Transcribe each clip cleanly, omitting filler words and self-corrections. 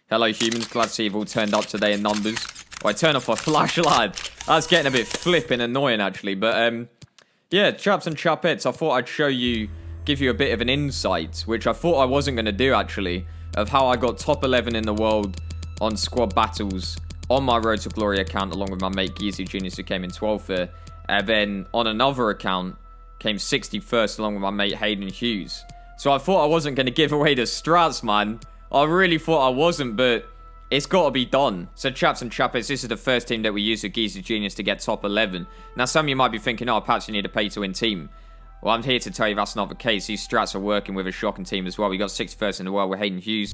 Hello humans, glad to see you've all turned up today in numbers. Oh, I turned off my flashlight. That's getting a bit flipping annoying actually. But yeah, chaps and chapettes, I thought I'd show you, give you a bit of an insight, which I thought I wasn't going to do actually, of how I got top 11 in the world on squad battles on my Road to Glory account along with my mate Geezy Genius who came in 12th there. And then on another account, came 61st along with my mate Hayden Hughes. So I thought I wasn't going to give away the strats, man. I really thought I wasn't, but it's got to be done. So chaps and chappets, this is the first team that we used with Geezy Genius to get top 11. Now some of you might be thinking, oh, perhaps you need a pay-to-win team. Well, I'm here to tell you that's not the case. These strats are working with a shocking team as well. We got 61st in the world with Hayden Hughes.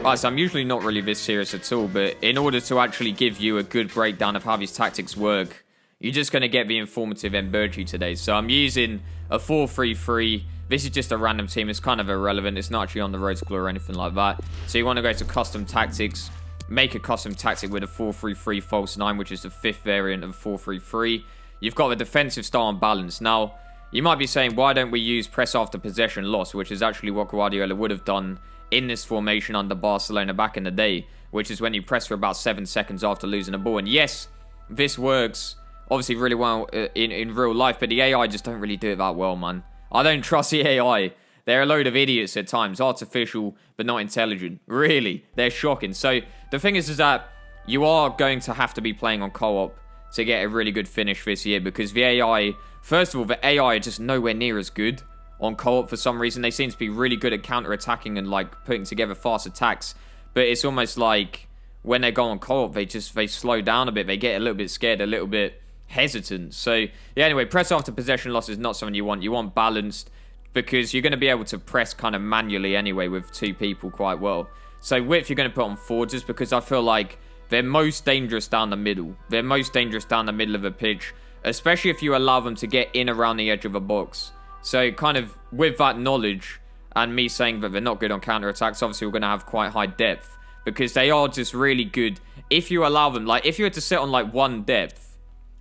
Right, so I'm usually not really this serious at all, but in order to actually give you a good breakdown of how these tactics work, you're just going to get the informative Mbirchy today. So I'm using a 4-3-3. This is just a random team. It's kind of irrelevant. It's not actually on the Road to Glory or anything like that. So you want to go to custom tactics, make a custom tactic with a 4-3-3 false 9, which is the 5th variant of 4-3-3. You've got the defensive style and balance. Now, you might be saying, why don't we use press after possession loss, which is actually what Guardiola would have done in this formation under Barcelona back in the day, which is when you press for about 7 seconds after losing a ball. And yes, this works obviously really well in real life, but the AI just don't really do it that well, man. I don't trust the AI. They're a load of idiots at times, artificial but not intelligent. Really, they're shocking. So the thing is that you are going to have to be playing on co-op to get a really good finish this year, because the AI, first of all, the AI are just nowhere near as good on co-op for some reason. They seem to be really good at counter-attacking and like putting together fast attacks, but it's almost like when they go on co-op, they slow down a bit. They get a little bit scared, a little bit hesitant. So yeah, anyway, press after possession loss is not something you want. You want balanced, because you're going to be able to press kind of manually anyway with 2 people quite well. So width you're going to put on 4, just because I feel like they're most dangerous down the middle. They're most dangerous down the middle of a pitch, especially if you allow them to get in around the edge of a box. So kind of with that knowledge and me saying that they're not good on counter-attacks, obviously we're going to have quite high depth, because they are just really good if you allow them. Like if you were to sit on like 1 depth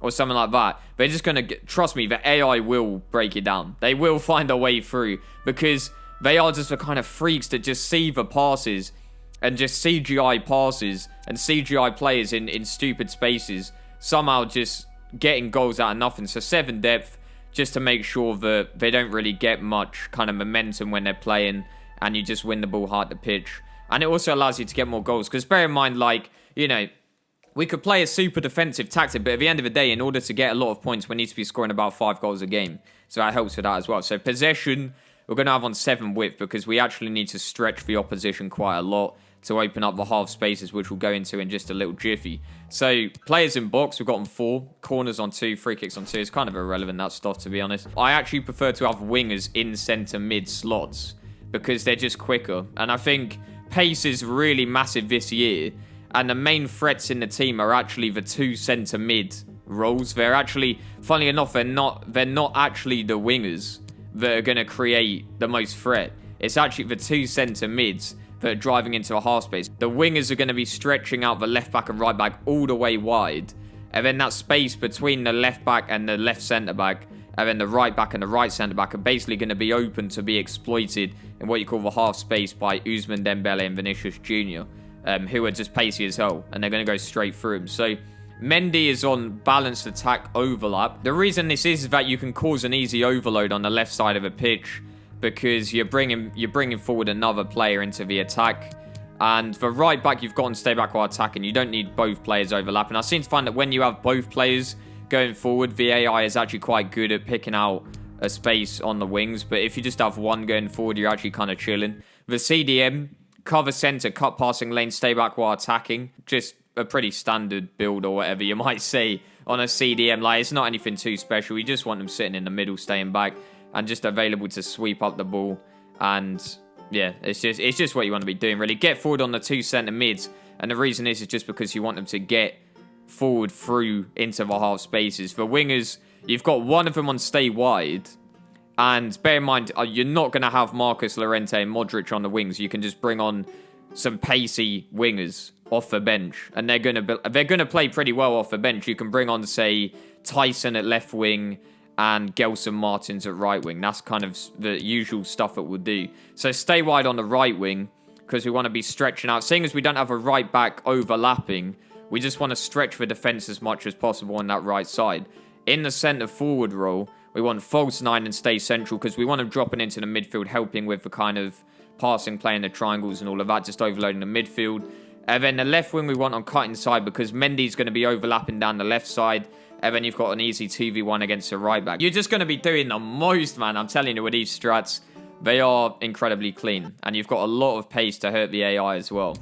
or something like that, they're just going to trust me, the AI will break it down. They will find a way through, because they are just the kind of freaks that just see the passes and just CGI passes and CGI players in stupid spaces, somehow just getting goals out of nothing. So 7 depth, just to make sure that they don't really get much kind of momentum when they're playing, and you just win the ball hard to pitch. And it also allows you to get more goals, because bear in mind, like, you know, we could play a super defensive tactic, but at the end of the day, in order to get a lot of points, we need to be scoring about 5 goals a game. So that helps with that as well. So possession, we're going to have on 7 width, because we actually need to stretch the opposition quite a lot to open up the half spaces, which we'll go into in just a little jiffy. So players in box, we've got on 4, corners on 2, free kicks on 2. It's kind of irrelevant, that stuff, to be honest. I actually prefer to have wingers in centre mid slots, because they're just quicker. And I think pace is really massive this year, and the main threats in the team are actually the 2 centre mid roles. They're actually, funnily enough, they're not actually the wingers that are going to create the most threat. It's actually the 2 centre mids that are driving into a half space. The wingers are going to be stretching out the left back and right back all the way wide, and then that space between the left back and the left centre back, and then the right back and the right centre back, are basically going to be open to be exploited in what you call the half space by Ousmane Dembele and Vinicius Jr., who are just pacey as hell, and they're going to go straight through him. So Mendy is on balanced attack overlap. The reason this is that you can cause an easy overload on the left side of a pitch, because you're bringing forward another player into the attack. And the right back, you've got on stay back while attacking. You don't need both players overlapping. I seem to find that when you have both players going forward, the AI is actually quite good at picking out a space on the wings. But if you just have one going forward, you're actually kind of chilling. The CDM, cover centre, cut passing lane, stay back while attacking. Just a pretty standard build, or whatever you might say, on a CDM. Like, it's not anything too special. You just want them sitting in the middle, staying back, and just available to sweep up the ball. And yeah, it's just what you want to be doing, really. Get forward on the 2 centre mids, and the reason is just because you want them to get forward through into the half spaces. For wingers, you've got one of them on stay wide, and bear in mind, you're not going to have Marcus Llorente and Modric on the wings. You can just bring on some pacey wingers off the bench, and they're going to play pretty well off the bench. You can bring on, say, Tyson at left wing, and Gelson Martins at right wing. That's kind of the usual stuff that we'll do. So stay wide on the right wing because we want to be stretching out. Seeing as we don't have a right back overlapping, we just want to stretch the defence as much as possible on that right side. In the centre forward role, we want false 9 and stay central because we want them dropping into the midfield, helping with the kind of passing, playing the triangles and all of that, just overloading the midfield. And then the left wing we want on cutting side because Mendy's going to be overlapping down the left side. And then you've got an easy 2v1 against the right back. You're just going to be doing the most, man. I'm telling you, with these strats, they are incredibly clean. And you've got a lot of pace to hurt the AI as well.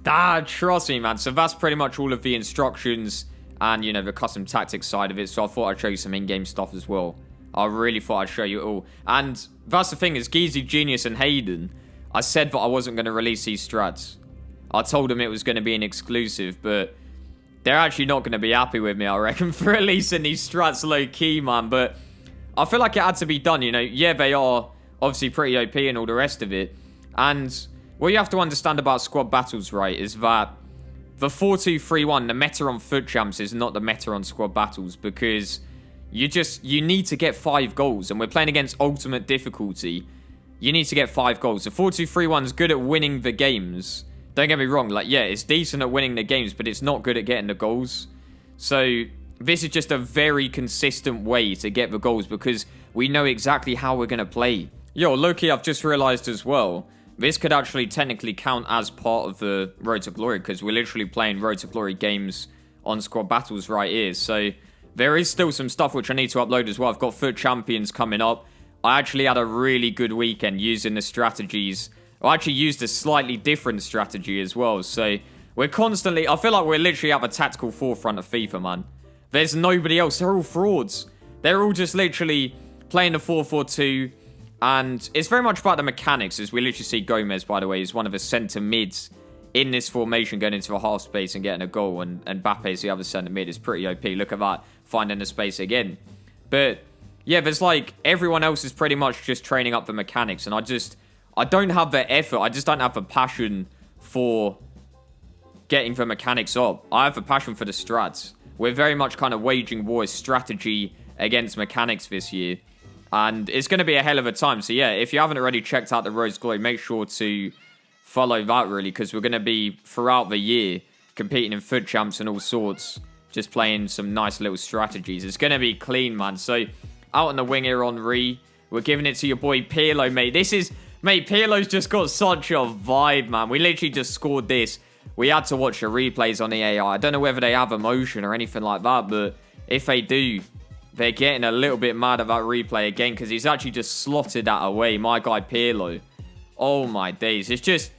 Trust me, man. So that's pretty much all of the instructions and, you know, the custom tactics side of it. So I thought I'd show you some in-game stuff as well. I really thought I'd show you it all. And that's the thing is, Geezy, Genius, and Hayden, I said that I wasn't going to release these strats. I told them it was going to be an exclusive, but they're actually not going to be happy with me, I reckon, for releasing these strats low-key, man. But I feel like it had to be done, you know. Yeah, they are obviously pretty OP and all the rest of it. And what you have to understand about squad battles, right, is that the 4-2-3-1, the meta on FUT Champs is not the meta on squad battles because you need to get 5 goals. And we're playing against ultimate difficulty. You need to get 5 goals. The 4-2-3-1 is good at winning the games. Don't get me wrong. Like, yeah, it's decent at winning the games, but it's not good at getting the goals. So this is just a very consistent way to get the goals because we know exactly how we're going to play. Yo, Loki, I've just realized as well, this could actually technically count as part of the Road to Glory because we're literally playing Road to Glory games on squad battles right here. So there is still some stuff which I need to upload as well. I've got FUT Champions coming up. I actually had a really good weekend using the strategies. I actually used a slightly different strategy as well. So we're constantly... I feel like we're literally at the tactical forefront of FIFA, man. There's nobody else. They're all frauds. They're all just literally playing the 4-4-2. And it's very much about the mechanics. As we literally see Gomez, by the way, is one of the centre mids in this formation going into the half space and getting a goal. And Mbappe is the other centre mid. It's pretty OP. Look at that. Finding the space again. But yeah, there's like... Everyone else is pretty much just training up the mechanics. And I don't have the effort. I just don't have the passion for getting the mechanics up. I have the passion for the strats. We're very much kind of waging war strategy against mechanics this year. And it's going to be a hell of a time. So yeah, if you haven't already checked out the Road to Glory, make sure to follow that really. Because we're going to be, throughout the year, competing in FUT Champs and all sorts. Just playing some nice little strategies. It's going to be clean, man. So out on the wing here, Henry. We're giving it to your boy Pirlo, mate. Mate, Pirlo's just got such a vibe, man. We literally just scored this. We had to watch the replays on the AI. I don't know whether they have emotion or anything like that, but if they do, they're getting a little bit mad at that replay again because he's actually just slotted that away. My guy Pirlo. Oh, my days. It's just...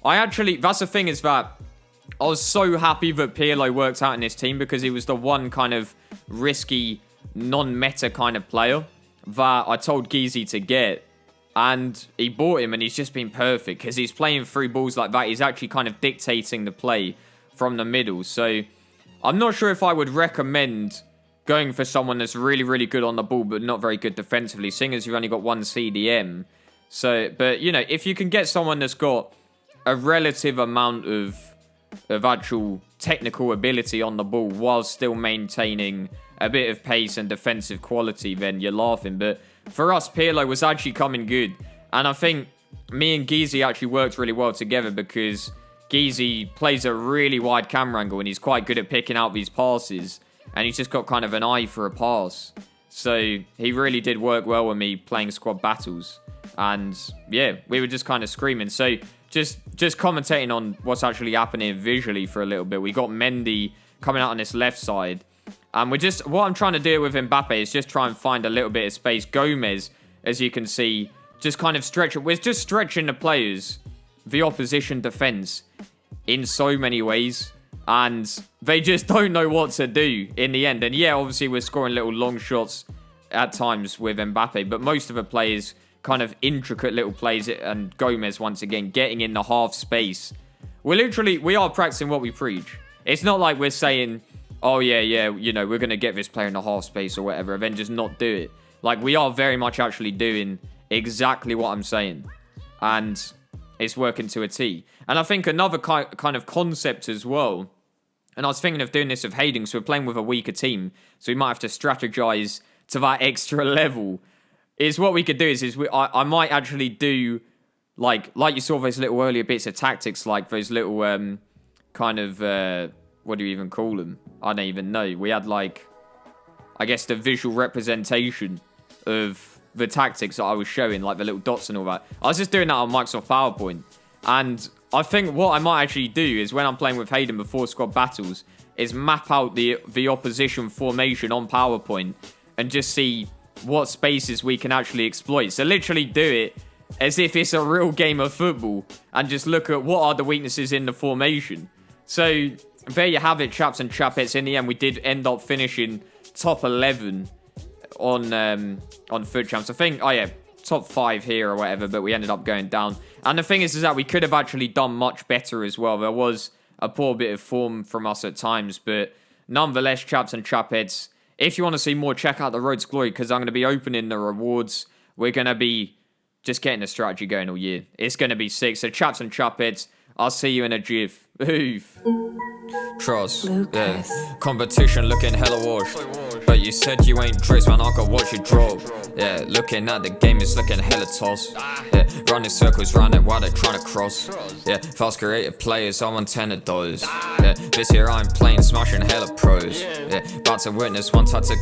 That's the thing is that I was so happy that Pirlo worked out in this team because he was the one kind of risky, non-meta kind of player that I told Geezy to get. And he bought him and he's just been perfect because he's playing through balls like that. He's actually kind of dictating the play from the middle. So I'm not sure if I would recommend going for someone that's really, really good on the ball but not very good defensively, seeing as you've only got one CDM. So, but, you know, if you can get someone that's got a relative amount of actual technical ability on the ball while still maintaining a bit of pace and defensive quality, then you're laughing. But for us, Pirlo was actually coming good. And I think me and Geezy actually worked really well together because Geezy plays a really wide camera angle and he's quite good at picking out these passes. And he's just got kind of an eye for a pass. So he really did work well with me playing squad battles. And yeah, we were just kind of screaming. So just commentating on what's actually happening visually for a little bit. We got Mendy coming out on this left side. And what I'm trying to do with Mbappe is just try and find a little bit of space. Gomez, as you can see, just kind of we're just stretching the players, the opposition defense, in so many ways. And they just don't know what to do in the end. And yeah, obviously we're scoring little long shots at times with Mbappe. But most of the plays, kind of intricate little plays. And Gomez, once again, getting in the half space. We are practicing what we preach. It's not like we're saying... Oh, yeah, you know, we're going to get this player in the half space or whatever, and then just not do it. Like, we are very much actually doing exactly what I'm saying. And it's working to a T. And I think another kind of concept as well, and I was thinking of doing this with Hayden, so we're playing with a weaker team, so we might have to strategize to that extra level, is what we could do I might actually do like you saw those little earlier bits of tactics, like those little kind of what do you even call them? I don't even know. We had like, I guess, the visual representation of the tactics that I was showing, like the little dots and all that. I was just doing that on Microsoft PowerPoint. And I think what I might actually do is, when I'm playing with Hayden before squad battles, is map out the opposition formation on PowerPoint and just see what spaces we can actually exploit. So literally do it as if it's a real game of football and just look at what are the weaknesses in the formation. So there you have it, chaps and chapettes. In the end, we did end up finishing top 11 on FUT Champs. I think, oh yeah, top 5 here or whatever, but we ended up going down. And the thing is that we could have actually done much better as well. There was a poor bit of form from us at times, but nonetheless, chaps and chapettes, if you want to see more, check out the Road to Glory, because I'm going to be opening the rewards. We're going to be just getting the strategy going all year. It's going to be sick. So chaps and chapettes, I'll see you in a jiff. Oof. Trust, yeah. Competition looking hella washed. But you said you ain't Driz, man, I got watch you drop. Yeah, looking at the game, it's looking hella toss. Yeah, running circles round it while they're trying to cross. Yeah, fast creative players, I'm on $10. Yeah, this year I'm playing, smashing hella pros. Yeah, about to witness one tactic.